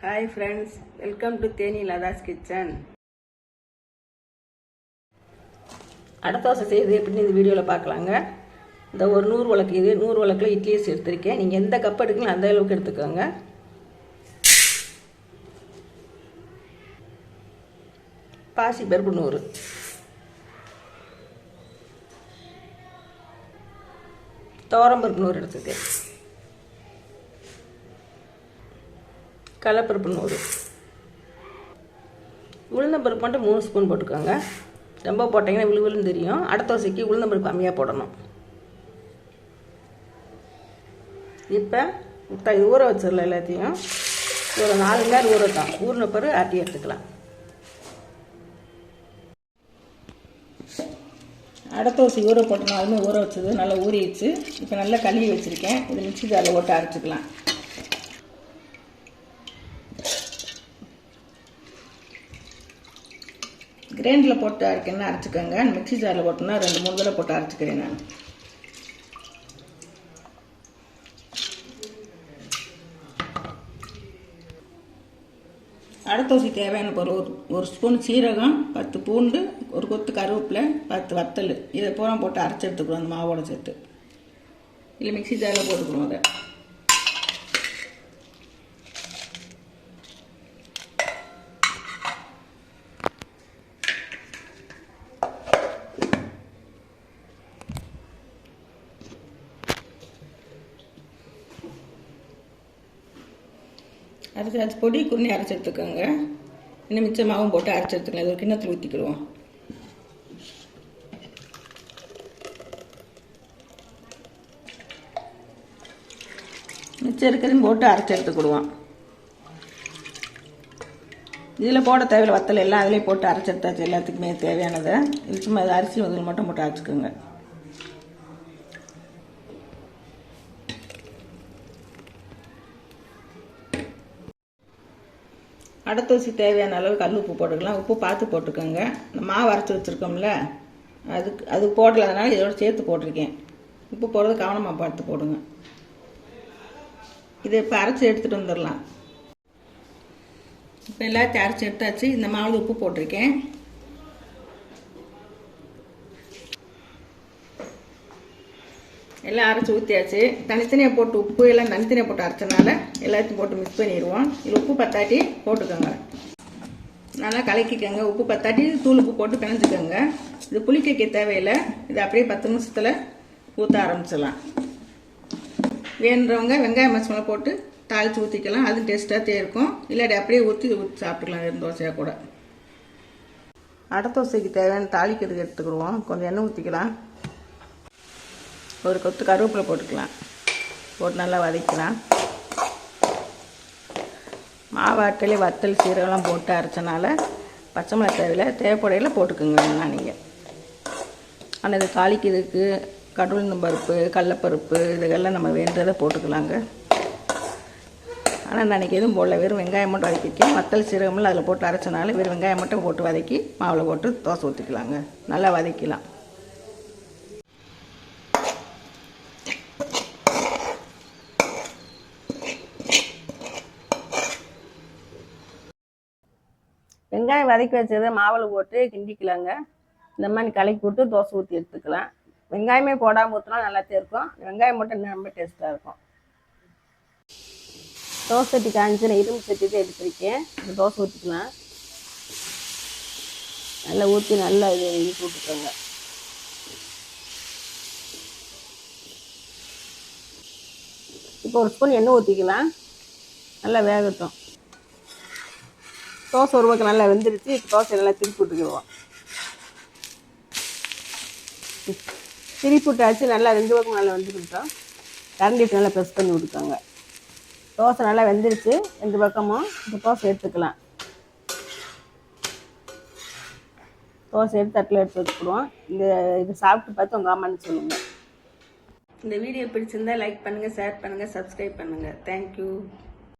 Hi friends, welcome to Theni Latha's kitchen. அடை தோசை செய்யுது எப்படின்னு இந்த வீடியோவில் பார்க்கலாங்க. இந்த ஒரு 100 விளக்கு, இது 100 விளக்கில் இட்லி அரிசி எடுத்திருக்கேன். நீங்கள் எந்த கப் எடுக்கணும் அந்த அளவுக்கு எடுத்துக்கோங்க. பாசி பருப்பு 100, துவரம்பருப்பு 100 எடுத்துக்கேன், கடலைப்பருப்பு 100, உளுந்தம்பருப்பு மட்டும் 3 ஸ்பூன் போட்டுக்கோங்க. ரொம்ப போட்டிங்கன்னா விழுவிழுன்னு தெரியும். அடை தோசைக்கு உளுந்தம்பருப்பு கம்மியாக போடணும். இப்போ இது ஊற வச்சிடலாம். எல்லாத்தையும் ஒரு 4 மணி நேரம் ஊறட்டும். ஊறின பிறகு ஆட்டி எடுத்துக்கலாம். அடை தோசை ஊற போட்டோம். அதுவுமே ஊற வச்சது நல்லா ஊறிடுச்சு. இப்போ நல்லா கழுவி வச்சுருக்கேன். இது மிக்ஸி ஜாரில் போட்டு அரைச்சிக்கலாம். கிரைண்டரில் போட்டு அரைக்கணும்னா அரைச்சிக்கோங்க. மிக்ஸி ஜாரில் போட்டோம்னா 2-3 தடவை போட்டு அரைச்சிக்கிறேன் நான். அடை தோசை தேவையான பொருள்: ஒரு ஸ்பூன் சீரகம், 10 பூண்டு, ஒரு கொத்து கருவேப்பிலை, 10 வத்தல். இதை பூரா போட்டு அரைச்சி எடுத்துக்கிறோம். அந்த மாவோட சேர்த்து இல்லை மிக்ஸி ஜாரில் போட்டுக்கிறோம். அதை அரைச்சி பொடி குருணி அரைச்சி எடுத்துக்கோங்க. இன்னும் மிச்ச மாவும் போட்டு அரைச்சி எடுத்துக்கலாம். இது ஒரு கிண்ணத்தில் ஊற்றிக்கிடுவோம். மிச்சம் இருக்கிறதையும் போட்டு அரைச்சி எடுத்துக்கிடுவோம். இதில் போட தேவையில்ல, வத்தல் எல்லாம் அதிலே போட்டு அரைச்சி எடுத்தாச்சு. எல்லாத்துக்குமே தேவையானதை இது சும்மா அரிசி முதல் மட்டும் போட்டு அரைச்சிக்கோங்க. அடை தோசை தேவையான அளவு கல் உப்பு போட்டுக்கலாம். உப்பு பார்த்து போட்டுக்கோங்க. இந்த மாவு அரைச்சி வச்சுருக்கோம்ல, அதுக்கு போடலாதனால இதோட சேர்த்து போட்டிருக்கேன். உப்பு போடுறது கவனமாக பார்த்து போடுங்க. இதை இப்போ அரைச்சி எடுத்துகிட்டு வந்துடலாம். இப்போ எல்லாத்தையும் அரைச்சி எடுத்தாச்சு. இந்த மாவில் உப்பு போட்டிருக்கேன். எல்லாம் அரைச்சி ஊற்றியாச்சு. தனித்தனியாக போட்டு உப்பு எல்லாம் தனித்தனியாக போட்டு அரைச்சனால எல்லாத்தையும் போட்டு மிக்ஸ் பண்ணிடுவோம். இது உப்பு பத்தாட்டி போட்டுக்கோங்க. நல்லா கலக்கிக்கோங்க. உப்பு பத்தாட்டி தூள் உப்பு போட்டு பிணைஞ்சிக்கோங்க. இது புளிக்க தேவையில்லை. இது அப்படியே 10 நிமிஷத்தில் ஊற்ற ஆரம்பிச்சிடலாம். வேணுறவங்க வெங்காயம் மசாலா போட்டு தாளித்து ஊற்றிக்கலாம். அது டேஸ்ட்டாக இருக்கும். இல்லாட்டி அப்படியே ஊற்றி சாப்பிட்டுக்கலாம். வெறும் தோசையாக கூட. அடை தோசைக்கு தேவையான தாளிக்கிறதுக்கு எடுத்துக்கிடுவோம். கொஞ்சம் எண்ணெய் ஊற்றிக்கலாம். ஒரு கொத்து கருவேப்பிலை போட்டுக்கலாம். போட்டு நல்லா வதக்கலாம். மாவாட்டிலே வத்தல் சீரகம்லாம் போட்டு அரைச்சனால பச்சை மிளகாய் தேவைப்படையில் போட்டுக்கோங்க. வேணும்னா நீங்கள். ஆனால் இது தாளிக்கிறதுக்கு கடவுளுந்தம்பருப்பு, கடலைப்பருப்பு இதுக்கெல்லாம் நம்ம வேண்டதை போட்டுக்கலாங்க. ஆனால் நான் எதுவும் போடல. வெறும் வெங்காயம் மட்டும் வதக்கிக்கேன். வத்தல் சீரகம்லாம் அதில் போட்டு அரைச்சனால வெறும் வெங்காயம் மட்டும் போட்டு வதக்கி மாவில் போட்டு தோசை ஊற்றிக்கலாங்க. நல்லா வதக்கலாம். வெங்காயம் வதக்கி வச்சதை மாவில் போட்டு கிண்டிக்கலாங்க. இந்த மாதிரி கலக்கி போட்டு தோசை ஊற்றி எடுத்துக்கலாம். வெங்காயமே போடாமல் ஊற்றினா நல்லாத்தே இருக்கும். வெங்காயம் மட்டும் இன்னும் ரொம்ப டேஸ்ட்டாக இருக்கும். தோசை சட்டி காய்ச்சி நான் இரும்பு சட்டி தான் எடுத்துருக்கேன். இந்த தோசை ஊற்றிக்கலாம். நல்லா ஊற்றி நல்லா இது இழுத்து விட்டுக்கோங்க. இப்போ ஒரு ஸ்பூன் எண்ணெய் ஊற்றிக்கலாம். நல்லா வேகட்டும். தோசை ஒரு பக்கம் நல்லா வெந்துருச்சு. இப்போ தோசை நல்லா திருப்பி விட்டுக்கிடுவோம். திருப்பி விட்டாச்சு. நல்லா 2 பக்கம் நல்லா வெந்துக்கிட்டோம். கரண்டிட்டு நல்லா ப்ரெஸ் பண்ணி விட்டுக்கோங்க. தோசை நல்லா வெந்துருச்சு 2 பக்கமும். இப்போ தோசை எடுத்துக்கலாம். தோசை எடுத்து தட்டில் எடுத்து வச்சுக்கிடுவோம். இது சாப்பிட்டு பார்த்து உங்கள் அம்மான்னு சொல்லுங்கள். இந்த வீடியோ பிடிச்சிருந்தா லைக் பண்ணுங்கள், ஷேர் பண்ணுங்கள், சப்ஸ்கிரைப் பண்ணுங்கள். தேங்க்யூ.